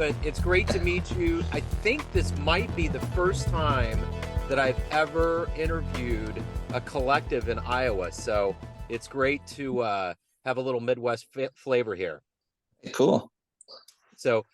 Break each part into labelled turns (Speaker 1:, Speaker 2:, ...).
Speaker 1: but it's great to meet you. I think this might be the first time that I've ever interviewed a collective in Iowa. So it's great to have a little Midwest flavor here.
Speaker 2: Cool.
Speaker 1: So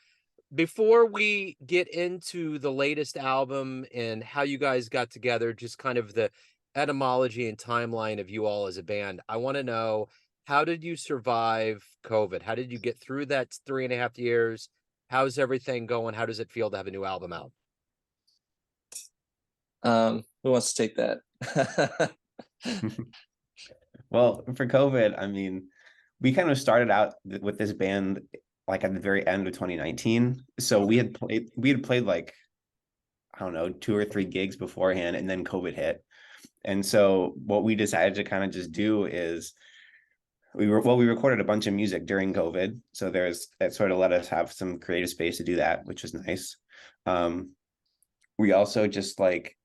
Speaker 1: before we get into the latest album and how you guys got together, just kind of the etymology and timeline of you all as a band, I want to know, how did you survive COVID? How did you get through that 3.5 years? How's everything going? How does it feel to have a new album out?
Speaker 2: Who wants to take that?
Speaker 3: Well, for COVID, I mean, we kind of started out with this band like at the very end of 2019. So we had played like, I don't know, 2 or 3 gigs beforehand, and then COVID hit. And so what we decided to kind of just do is we recorded a bunch of music during COVID. So that sort of let us have some creative space to do that, which was nice. We also just like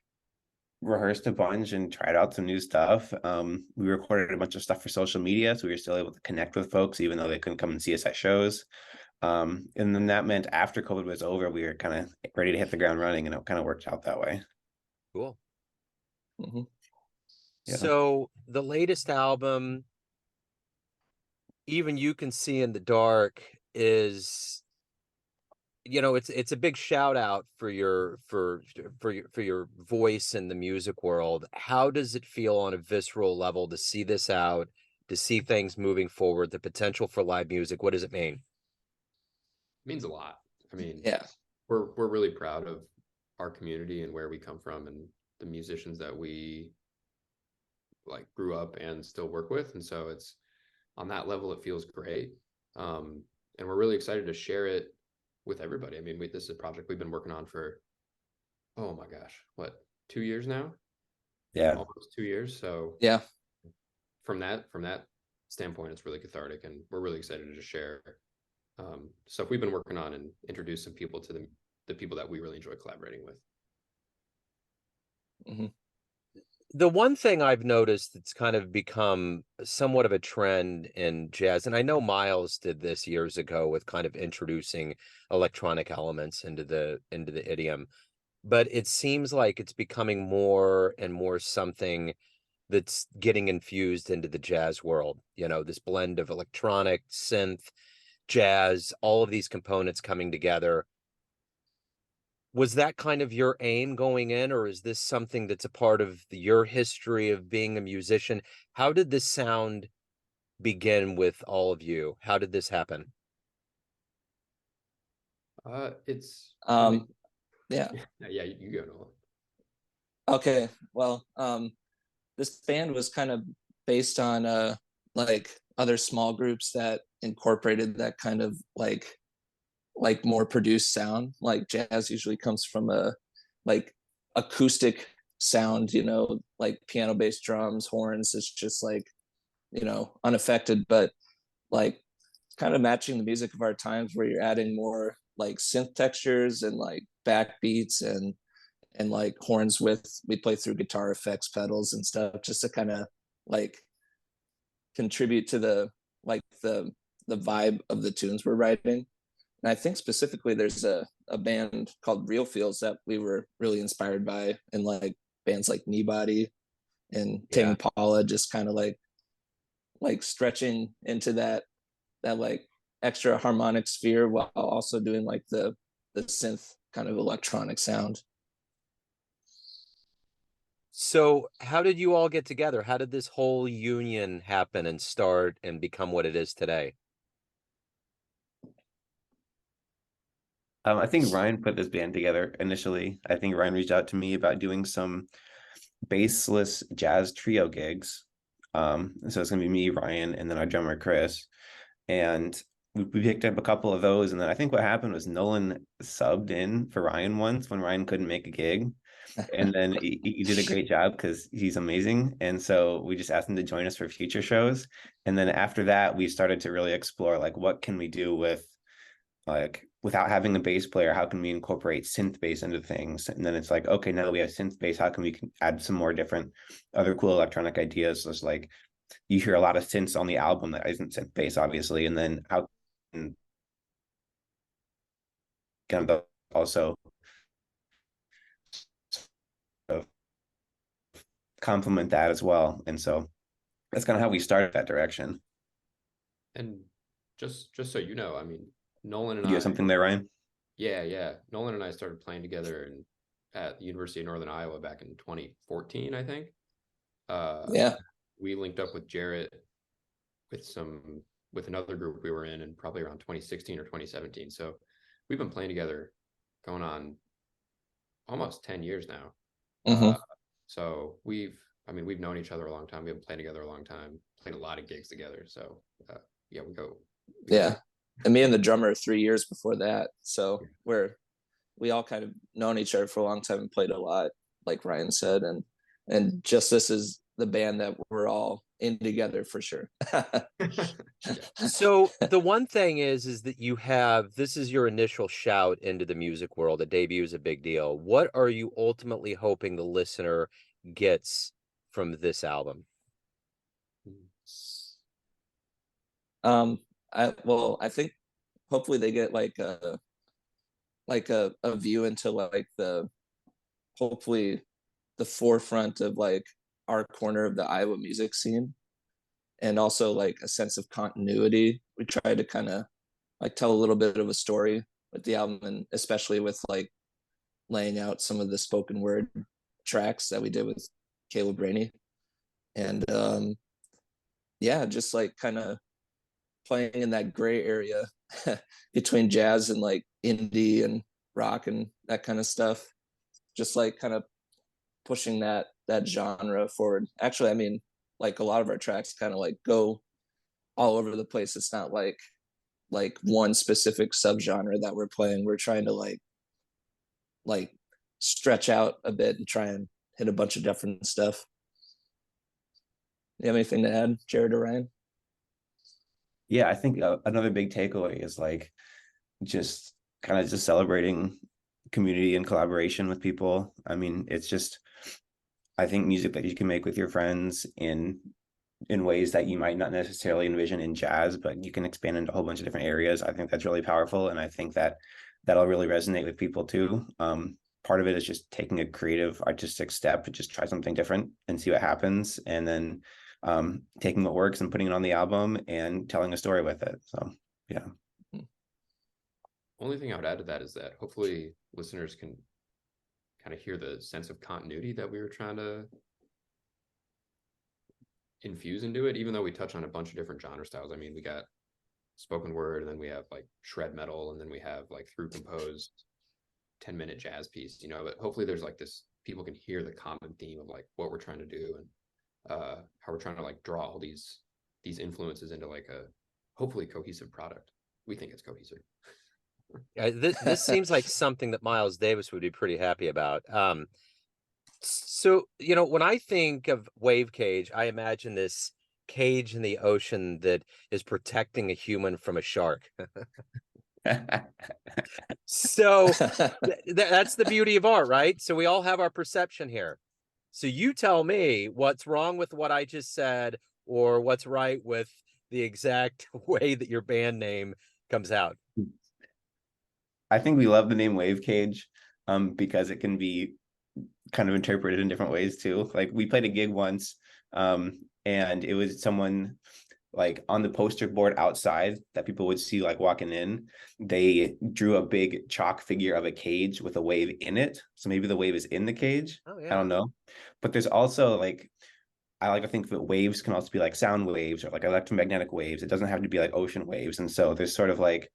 Speaker 3: rehearsed a bunch and tried out some new stuff. We recorded a bunch of stuff for social media, so we were still able to connect with folks even though they couldn't come and see us at shows. And then that meant after COVID was over, we were kind of ready to hit the ground running, and it kind of worked out that way.
Speaker 1: Cool.
Speaker 2: Mm-hmm.
Speaker 3: Yeah.
Speaker 1: So the latest album, Even You Can See in the Dark, is, you know, it's a big shout out for your voice in the music world. How does it feel on a visceral level to see this out, to see things moving forward, the potential for live music? What does it mean?
Speaker 4: It means a lot. I mean,
Speaker 2: Yeah,
Speaker 4: we're really proud of our community and where we come from and the musicians that we like grew up and still work with. And so it's on that level, it feels great. And we're really excited to share it with everybody. I mean, this is a project we've been working on for, oh my gosh, what, 2 years now?
Speaker 3: Yeah.
Speaker 4: Almost 2 years. So
Speaker 2: yeah.
Speaker 4: From that standpoint, it's really cathartic, and we're really excited to just share stuff we've been working on and introduce some people to the people that we really enjoy collaborating with.
Speaker 2: Mm-hmm.
Speaker 1: The one thing I've noticed that's kind of become somewhat of a trend in jazz, and I know Miles did this years ago with kind of introducing electronic elements into the idiom, but it seems like it's becoming more and more something that's getting infused into the jazz world. You know, this blend of electronic, synth, jazz, all of these components coming together. Was that kind of your aim going in, or is this something that's a part of your history of being a musician? How did this sound begin with all of you? How did this happen?
Speaker 4: It's
Speaker 2: Yeah.
Speaker 4: yeah, you go, Nolan.
Speaker 2: Okay. Well, this band was kind of based on like other small groups that incorporated that kind of like more produced sound. Like jazz usually comes from a like acoustic sound, you know, like piano, bass, drums, horns. It's just like, you know, unaffected, but like kind of matching the music of our times, where you're adding more like synth textures and like backbeats and like horns we play through guitar effects, pedals and stuff, just to kind of like contribute to the vibe of the tunes we're writing. And I think specifically there's a band called Real Feels that we were really inspired by, and like bands like Kneebody and Tame Impala, just kind of like stretching into that like extra harmonic sphere while also doing like the synth kind of electronic sound.
Speaker 1: So how did you all get together? How did this whole union happen and start and become what it is today?
Speaker 3: I think Ryan put this band together initially. I think Ryan reached out to me about doing some bassless jazz trio gigs. So it's gonna be me, Ryan, and then our drummer Chris. And we picked up a couple of those, and then I think what happened was Nolan subbed in for Ryan once when Ryan couldn't make a gig. And then he did a great job because he's amazing. And so we just asked him to join us for future shows. And then after that, we started to really explore like, what can we do with like without having a bass player? How can we incorporate synth bass into things? And then it's like, okay, now that we have synth bass, how can we add some more different other cool electronic ideas? So it's like you hear a lot of synths on the album that isn't synth bass, obviously. And then how can kind of also complement that as well. And so that's kind of how we started that direction.
Speaker 4: And just so you know, I mean, Nolan and
Speaker 3: You have something there, Ryan?
Speaker 4: yeah. Nolan and I started playing together at the University of Northern Iowa back in 2014, I think.
Speaker 2: Yeah.
Speaker 4: We linked up with Jarrett with another group we were in probably around 2016 or 2017. So we've been playing together going on almost 10 years now.
Speaker 2: Mm-hmm.
Speaker 4: So we've known each other a long time. We've been playing together a long time, played a lot of gigs together. So yeah, we go.
Speaker 2: Yeah. And me and the drummer 3 years before that. So we all kind of known each other for a long time and played a lot, like Ryan said. And just this is the band that we're all in together for sure.
Speaker 1: So the one thing is that this is your initial shout into the music world. A debut is a big deal. What are you ultimately hoping the listener gets from this album?
Speaker 2: I think hopefully they get like a view into like hopefully the forefront of like our corner of the Iowa music scene, and also like a sense of continuity. We try to kind of like tell a little bit of a story with the album, and especially with like laying out some of the spoken word tracks that we did with Caleb Rainey. And yeah, just like kind of playing in that gray area between jazz and like indie and rock and that kind of stuff. Just like kind of pushing that genre forward. Actually, I mean, like a lot of our tracks kind of like go all over the place. It's not like one specific subgenre that we're playing. We're trying to like stretch out a bit and try and hit a bunch of different stuff. You have anything to add, Jarrett or Ryan?
Speaker 3: Yeah, I think another big takeaway is like just kind of just celebrating community and collaboration with people. I mean, it's just, I think music that you can make with your friends in ways that you might not necessarily envision in jazz, but you can expand into a whole bunch of different areas. I think that's really powerful, and I think that that'll really resonate with people too. Part of it is just taking a creative artistic step to just try something different and see what happens, and then taking what works and putting it on the album and telling a story with it. So yeah.
Speaker 4: Only thing I would add to that is that hopefully listeners can kind of hear the sense of continuity that we were trying to infuse into it, even though we touch on a bunch of different genre styles. I mean, we got spoken word, and then we have like shred metal, and then we have like through composed 10-minute jazz piece, but hopefully there's like this, people can hear the common theme of like what we're trying to do, and how we're trying to like draw all these influences into like a hopefully cohesive product. We think it's cohesive.
Speaker 1: This seems like something that Miles Davis would be pretty happy about. So, when I think of wave cage, I imagine this cage in the ocean that is protecting a human from a shark. So that's the beauty of art, right? So we all have our perception here. So you tell me what's wrong with what I just said, or what's right with the exact way that your band name comes out.
Speaker 3: I think we love the name Wave Cage because it can be kind of interpreted in different ways too. Like we played a gig once and it was someone like on the poster board outside that people would see like walking in, they drew a big chalk figure of a cage with a wave in it. So maybe the wave is in the cage.
Speaker 1: Oh, yeah.
Speaker 3: I don't know. But there's also like, I like to think that waves can also be like sound waves or like electromagnetic waves. It doesn't have to be like ocean waves. And so there's sort of like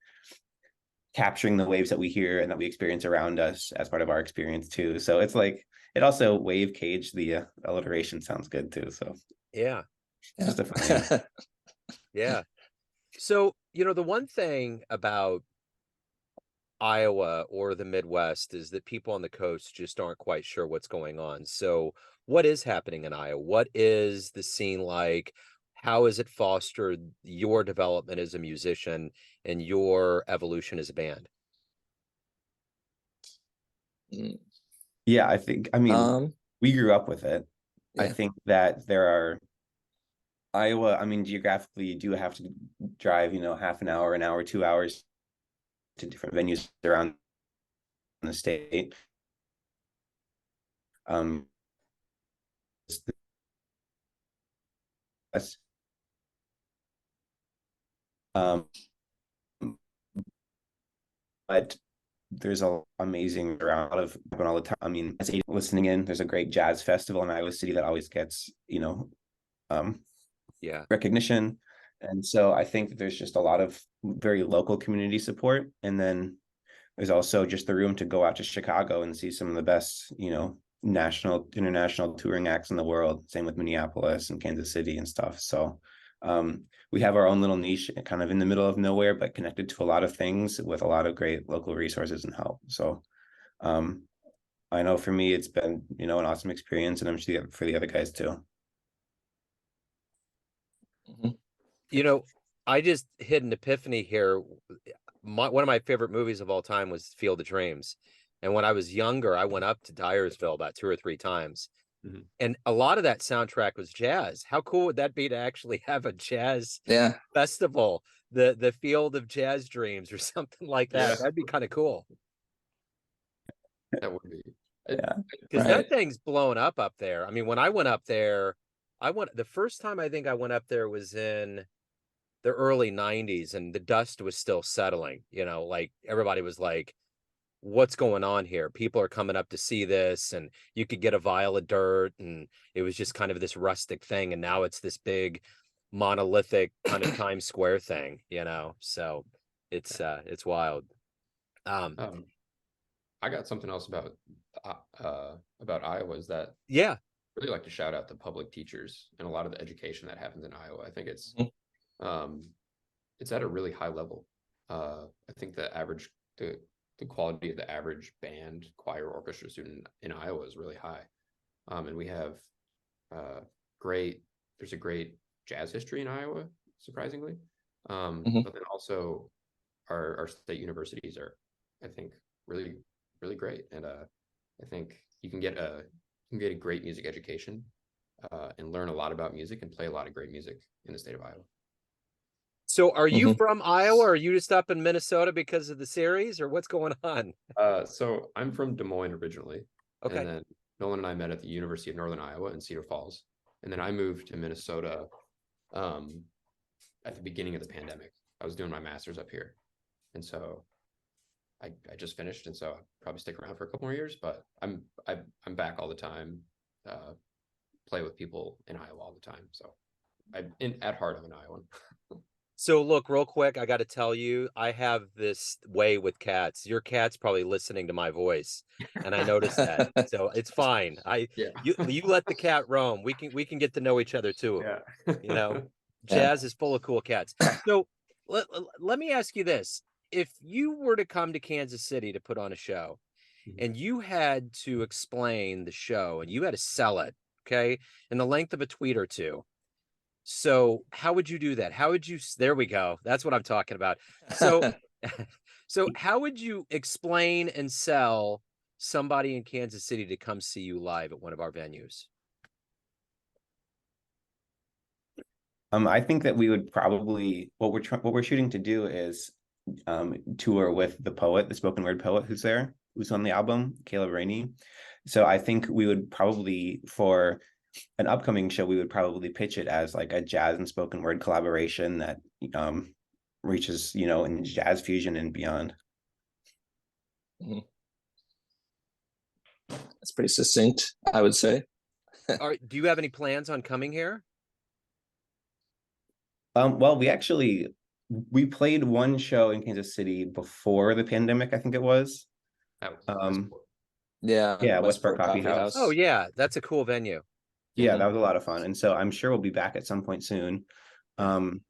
Speaker 3: capturing the waves that we hear and that we experience around us as part of our experience too. So it's like, it also wave cage, the alliteration sounds good too. So
Speaker 1: yeah,
Speaker 3: just a fun
Speaker 1: yeah. So, the one thing about Iowa or the Midwest is that people on the coast just aren't quite sure what's going on. So what is happening in Iowa? What is the scene like? How has it fostered your development as a musician and your evolution as a band?
Speaker 3: Yeah, I mean, we grew up with it.
Speaker 2: Yeah.
Speaker 3: I think that there are Iowa, I mean, geographically, you do have to drive, half an hour, 2 hours to different venues around the state. That's but there's a amazing around of all the time. I mean, as a listening in, there's a great jazz festival in Iowa City that always gets,
Speaker 1: Yeah.
Speaker 3: recognition. And so I think that there's just a lot of very local community support. And then there's also just the room to go out to Chicago and see some of the best, national, international touring acts in the world. Same with Minneapolis and Kansas City and stuff. So we have our own little niche kind of in the middle of nowhere, but connected to a lot of things with a lot of great local resources and help. So I know for me, it's been, an awesome experience, and I'm sure for the other guys too.
Speaker 1: I just hit an epiphany here. One of my favorite movies of all time was Field of Dreams. And when I was younger, I went up to Dyersville about 2 or 3 times. Mm-hmm. And a lot of that soundtrack was jazz. How cool would that be to actually have a jazz festival, the Field of Jazz Dreams or something like that? Yeah. That'd be kind of cool.
Speaker 4: That would be.
Speaker 1: Yeah. Because that thing's blown up there. I mean, when I went up there, the first time I think I went up there was in the early 90s, and the dust was still settling, like everybody was like, what's going on here? People are coming up to see this, and you could get a vial of dirt, and it was just kind of this rustic thing. And now it's this big monolithic kind of Times Square thing, so it's wild.
Speaker 4: I got something else about Iowa is that really like to shout out the public teachers and a lot of the education that happens in Iowa. I think it's at a really high level. I think the quality of the average band, choir, orchestra student in Iowa is really high. And we have there's a great jazz history in Iowa, surprisingly. But then also our state universities are, I think, really, really great. And I think you can get a great music education and learn a lot about music and play a lot of great music in the state of Iowa.
Speaker 1: So are you from Iowa, or are you just up in Minnesota because of the series, or what's going on?
Speaker 4: So I'm from Des Moines originally.
Speaker 1: Okay.
Speaker 4: And then Nolan and I met at the University of Northern Iowa in Cedar Falls. And then I moved to Minnesota at the beginning of the pandemic. I was doing my master's up here. And so I just finished, and so I'll probably stick around for a couple more years, but I'm back all the time, play with people in Iowa all the time. So at heart, I'm an Iowan.
Speaker 1: So look, real quick, I got to tell you, I have this way with cats. Your cat's probably listening to my voice, and I noticed that. So it's fine. You let the cat roam. We can get to know each other too.
Speaker 3: Yeah.
Speaker 1: Jazz is full of cool cats. So let me ask you this. If you were to come to Kansas City to put on a show, and you had to explain the show, and you had to sell it, okay, in the length of a tweet or two, so how would you do that? There we go. That's what I'm talking about. So, so how would you explain and sell somebody in Kansas City to come see you live at one of our venues?
Speaker 3: I think that we would probably, what we're shooting to do is tour with the spoken word poet who's on the album, Caleb Rainey. So I think we would probably, for an upcoming show, we would probably pitch it as like a jazz and spoken word collaboration that reaches, in jazz fusion and beyond.
Speaker 2: That's pretty succinct, I would say.
Speaker 1: Do you have any plans on coming here?
Speaker 3: Well, we played one show in Kansas City before the pandemic, I think it was. Westport Coffee House.
Speaker 1: Oh yeah, that's a cool venue.
Speaker 3: Yeah, that was a lot of fun. And so I'm sure we'll be back at some point soon. Your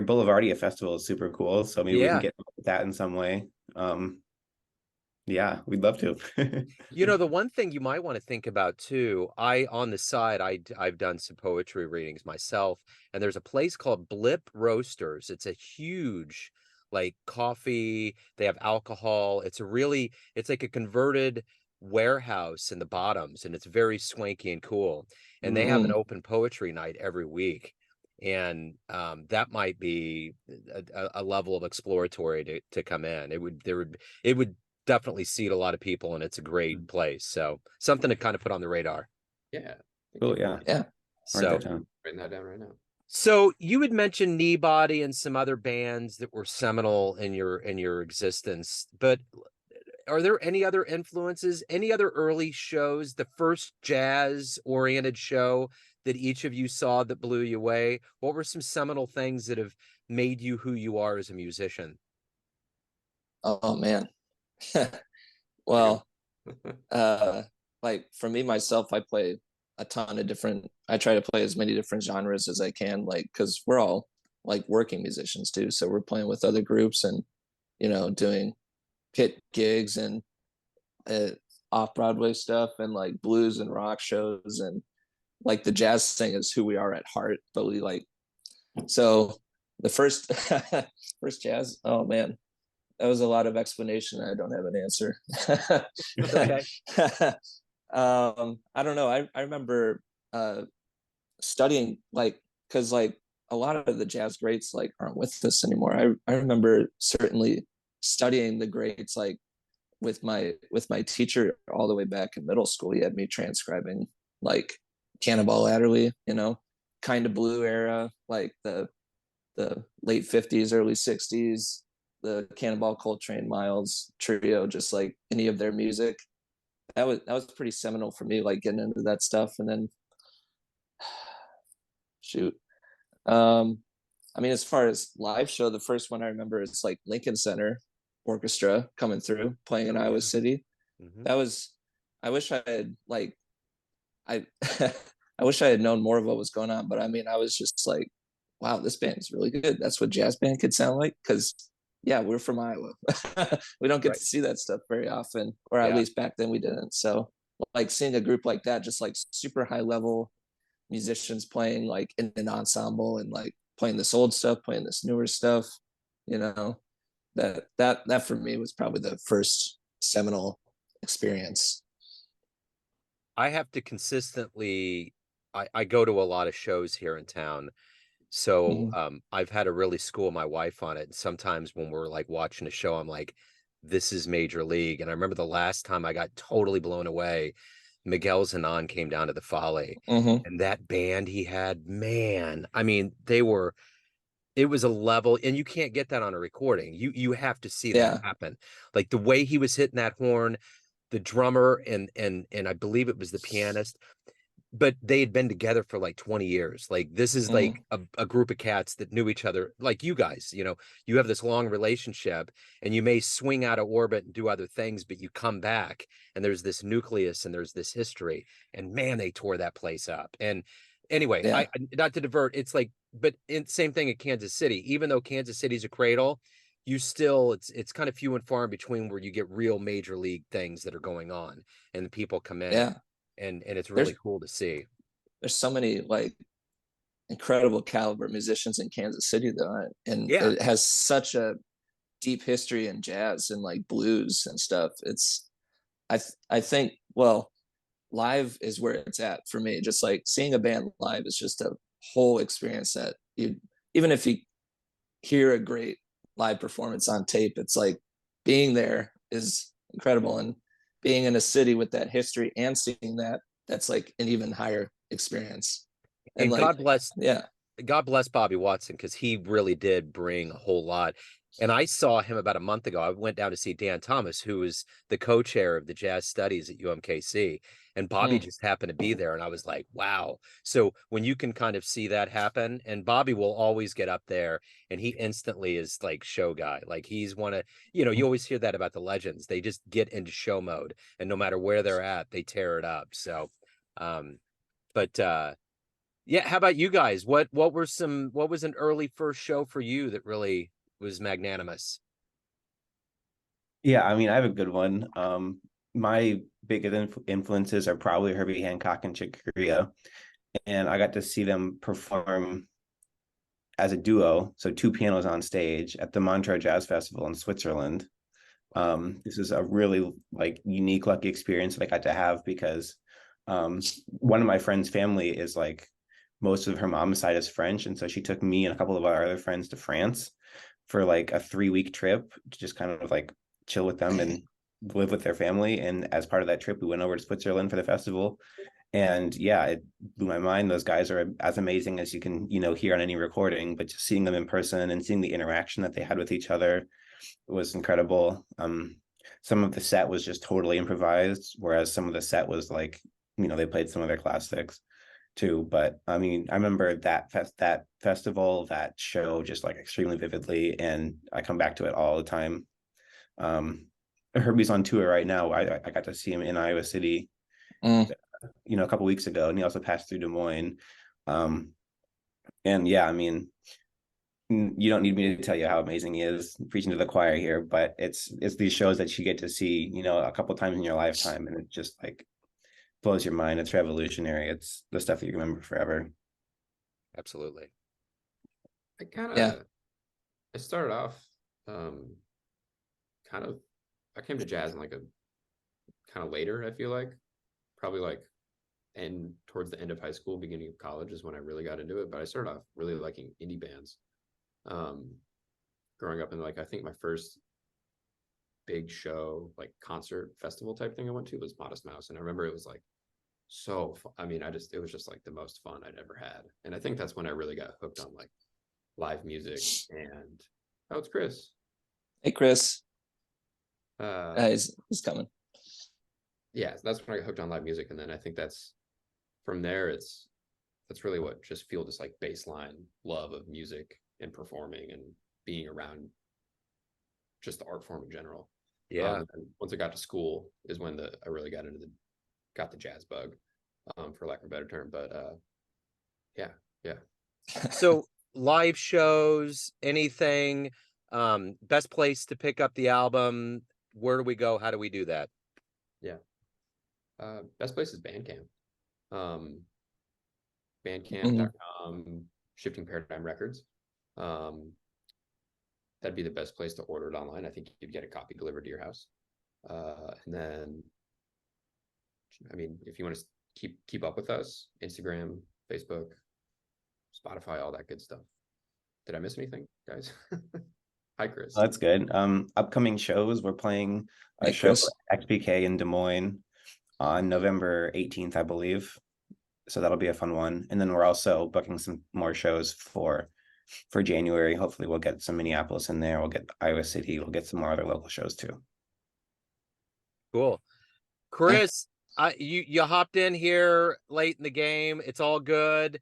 Speaker 3: Boulevardia festival is super cool. So maybe we can get that in some way. Yeah, we'd love to.
Speaker 1: The one thing you might want to think about too, on the side, I've done some poetry readings myself, and there's a place called Blip Roasters. It's a huge, like, coffee. They have alcohol. It's like a converted warehouse in the bottoms, and it's very swanky and cool. And they have an open poetry night every week. And that might be a level of exploratory to come in. It would definitely seat a lot of people, and it's a great place. So something to kind of put on the radar.
Speaker 4: Yeah.
Speaker 3: Cool, yeah.
Speaker 2: Yeah.
Speaker 3: Write
Speaker 1: So
Speaker 3: that down.
Speaker 4: Writing that down right now.
Speaker 1: so you had mentioned Knee Body and some other bands that were seminal in your existence, but are there any other influences, any other early shows, the first jazz oriented show that each of you saw that blew you away? What were some seminal things that have made you who you are as a musician?
Speaker 2: Oh man. Well, like for me myself, I play a ton of different, I try to play as many different genres as I can, like because we're all like working musicians too, so we're playing with other groups and doing pit gigs and uh, off Broadway stuff and like blues and rock shows, and like the jazz thing is who we are at heart, but we like, so the first first jazz, oh man, that was a lot of explanation. I don't have an answer.
Speaker 1: Okay.
Speaker 2: I don't know. I remember studying, like, because like a lot of the jazz greats like aren't with us anymore. I remember certainly studying the greats like with my teacher all the way back in middle school. He had me transcribing like Cannonball Adderley, kind of blue era, like the late 50s, early 60s, the Cannonball, Coltrane, Miles trio, just like any of their music. That was pretty seminal for me, like getting into that stuff. And then shoot. I mean, as far as live show, the first one I remember is like Lincoln Center Orchestra coming through, playing in Iowa City.
Speaker 1: Mm-hmm.
Speaker 2: That was, I wish I had like, I I wish I had known more of what was going on, but I mean, I was just like, wow, this band is really good. That's what jazz band could sound like. Cause yeah, we're from Iowa. We don't get
Speaker 1: Right.
Speaker 2: to see that stuff very often, or at
Speaker 1: Yeah.
Speaker 2: least back then we didn't. So like seeing a group like that, just like super high level musicians playing like in an ensemble and like playing this old stuff, playing this newer stuff, you know, that for me was probably the first seminal experience.
Speaker 1: I have to consistently, I go to a lot of shows here in town. So
Speaker 2: Mhm.
Speaker 1: I've had to really school my wife on it. And sometimes when we're like watching a show, I'm like, this is major league. And I remember the last time I got totally blown away, Miguel Zanon came down to the Folly.
Speaker 2: Mhm.
Speaker 1: And that band he had, man, I mean, it was a level, and you can't get that on a recording. You have to see that
Speaker 2: Yeah.
Speaker 1: happen. Like the way he was hitting that horn, the drummer and I believe it was the pianist, but they had been together for like 20 years. Like this is like
Speaker 2: Mhm.
Speaker 1: a group of cats that knew each other, like you guys, you have this long relationship, and you may swing out of orbit and do other things, but you come back and there's this nucleus and there's this history. And man, they tore that place up. And anyway,
Speaker 2: Yeah.
Speaker 1: I not to divert, it's like, but same thing at Kansas City. Even though Kansas City's a cradle, you still, it's kind of few and far in between where you get real major league things that are going on and the people come in,
Speaker 2: Yeah.
Speaker 1: and it's really
Speaker 2: There's
Speaker 1: cool to see.
Speaker 2: there's so many like incredible caliber musicians in Kansas City though, and
Speaker 1: Yeah.
Speaker 2: it has such a deep history in jazz and like blues and stuff. It's I think, well, live is where it's at for me. Just like seeing a band live is just a whole experience that you, even if you hear a great live performance on tape, it's like being there is incredible, and being in a city with that history and seeing that's like an even higher experience. And
Speaker 1: And
Speaker 2: like,
Speaker 1: God bless
Speaker 2: yeah.
Speaker 1: God bless Bobby Watson, because he really did bring a whole lot. And I saw him about a month ago. I went down to see Dan Thomas, who is the co-chair of the jazz studies at UMKC. And Bobby
Speaker 2: Mm.
Speaker 1: just happened to be there. And I was like, wow. So when you can kind of see that happen, and Bobby will always get up there and he instantly is like show guy. Like he's one of, you always hear that about the legends. They just get into show mode. And no matter where they're at, they tear it up. So, um, but yeah, how about you guys? What was an early first show for you that really was magnanimous?
Speaker 3: Yeah, I mean, I have a good one. My biggest influences are probably Herbie Hancock and Chick Corea, and I got to see them perform as a duo, so two pianos on stage at the Montreux Jazz Festival in Switzerland. This is a really like unique, lucky experience that I got to have because one of my friend's family is like most of her mom's side is French, and so she took me and a couple of our other friends to France for like a 3-week trip to just kind of like chill with them and live with their family. And as part of that trip, we went over to Switzerland for the festival. And yeah, it blew my mind. Those guys are as amazing as you can, hear on any recording, but just seeing them in person and seeing the interaction that they had with each other was incredible. Some of the set was just totally improvised, whereas some of the set was like, they played some of their classics too. But I mean, I remember that festival, that show just like extremely vividly, and I come back to it all the time. Herbie's on tour right now. I got to see him in Iowa City, a couple weeks ago, and he also passed through Des Moines. And yeah, I mean, you don't need me to tell you how amazing he is, preaching to the choir here, but it's these shows that you get to see, a couple times in your lifetime, and it just like blows your mind. It's revolutionary. It's the stuff that you remember forever.
Speaker 1: Absolutely.
Speaker 4: I started off I came to jazz in like a kind of later, I feel like probably like towards the end of high school, beginning of college is when I really got into it. But I started off really liking indie bands growing up, and like I think my first big show, like concert festival type thing I went to was Modest Mouse, and I remember it was like so fun. I mean, it was just like the most fun I'd ever had, and I think that's when I really got hooked on like live music. And it's Chris.
Speaker 2: Hey, Chris. He's coming.
Speaker 4: Yeah, that's when I got hooked on live music, and then I think from there that's really what just fueled this like baseline love of music and performing and being around just the art form in general.
Speaker 1: Yeah.
Speaker 4: And once I got to school is when I really got the jazz bug, for lack of a better term. But yeah.
Speaker 1: So live shows, anything, best place to pick up the album, where do we go? How do we do that?
Speaker 4: Yeah. Best place is Bandcamp. Bandcamp.com, Shifting Paradigm Records. That'd be the best place to order it online. I think you'd get a copy delivered to your house. And then, I mean, if you want to keep up with us, Instagram, Facebook, Spotify, all that good stuff. Did I miss anything, guys? Hi, Chris.
Speaker 3: Oh, that's good. Upcoming shows, we're playing a show at XPK in Des Moines on November 18th, I believe. So that'll be a fun one. And then we're also booking some more shows for January. Hopefully we'll get some Minneapolis in there. We'll get Iowa City. We'll get some more other local shows too.
Speaker 1: Cool. Chris, you hopped in here late in the game. It's all good.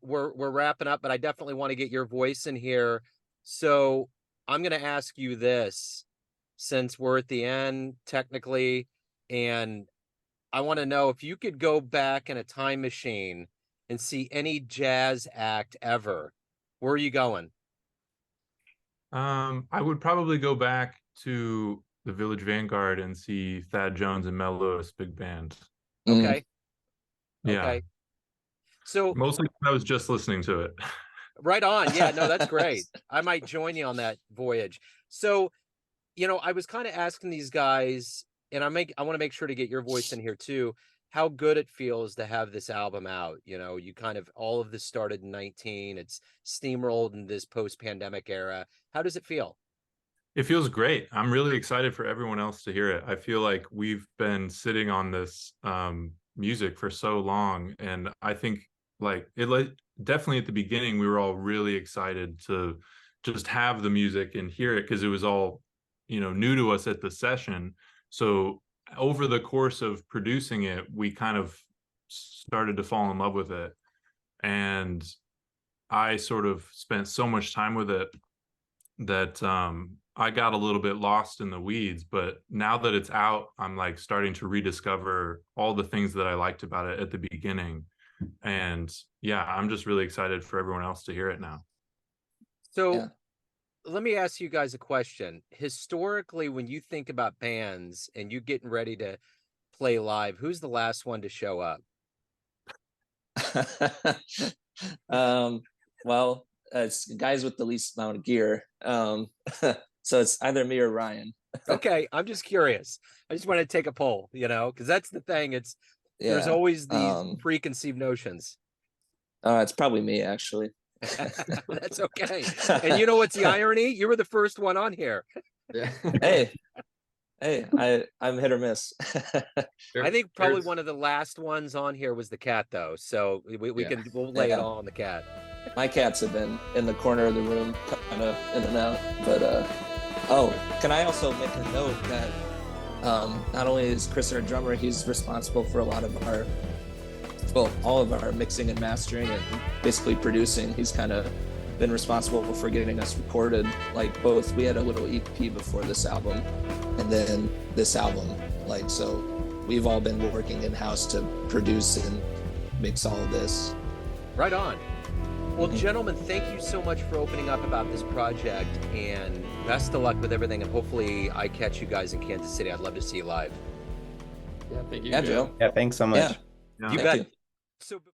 Speaker 1: We're wrapping up, but I definitely want to get your voice in here. So I'm going to ask you this, since we're at the end technically, and I want to know if you could go back in a time machine and see any jazz act ever, where are you going?
Speaker 5: I would probably go back to the Village Vanguard and see Thad Jones and Mel Lewis big band.
Speaker 1: Okay.
Speaker 5: Yeah.
Speaker 1: Okay. So
Speaker 5: mostly I was just listening to it.
Speaker 1: Right on. Yeah, no, that's great. I might join you on that voyage. So, I was kind of asking these guys, and I want to make sure to get your voice in here too, how good it feels to have this album out. You kind of, all of this started in 19, it's steamrolled in this post-pandemic era. How does it feel?
Speaker 5: It feels great. I'm really excited for everyone else to hear it. I feel like we've been sitting on this music for so long, and I think definitely at the beginning we were all really excited to just have the music and hear it, because it was all new to us at the session. So over the course of producing it, we kind of started to fall in love with it, and I sort of spent so much time with it that I got a little bit lost in the weeds. But now that it's out, I'm like starting to rediscover all the things that I liked about it at the beginning. And yeah, I'm just really excited for everyone else to hear it now.
Speaker 1: So let me ask you guys a question. Historically, when you think about bands and you getting ready to play live, who's the last one to show up?
Speaker 2: Well, it's guys with the least amount of gear. So it's either me or Ryan.
Speaker 1: Okay, I'm just curious. I just want to take a poll, because that's the thing. There's always these preconceived notions.
Speaker 2: It's probably me, actually.
Speaker 1: That's okay. And you know what's the irony? You were the first one on here.
Speaker 2: Hey, Hey, I'm hit or miss.
Speaker 1: I think probably
Speaker 4: There's-
Speaker 1: one of the last ones on here was the cat, though. So
Speaker 4: Yeah.
Speaker 1: we'll lay it
Speaker 2: Yeah.
Speaker 1: all on the cat.
Speaker 2: My cats have been in the corner of the room, kind of in and out. But can I also make a note that not only is Chris our drummer, he's responsible for a lot of our, well, all of our mixing and mastering and basically producing. He's kind of been responsible for getting us recorded. Like both, we had a little EP before this album, and then this album. Like so, we've all been working in house to produce and mix all of this.
Speaker 1: Right on. Well, gentlemen, thank you so much for opening up about this project, and best of luck with everything. And hopefully, I catch you guys in Kansas City. I'd love to see you live.
Speaker 4: Yeah, thank you.
Speaker 2: Yeah, Joe.
Speaker 3: Yeah, thanks so much.
Speaker 2: Yeah,
Speaker 1: You
Speaker 2: thank
Speaker 1: bet.
Speaker 2: you.
Speaker 1: So.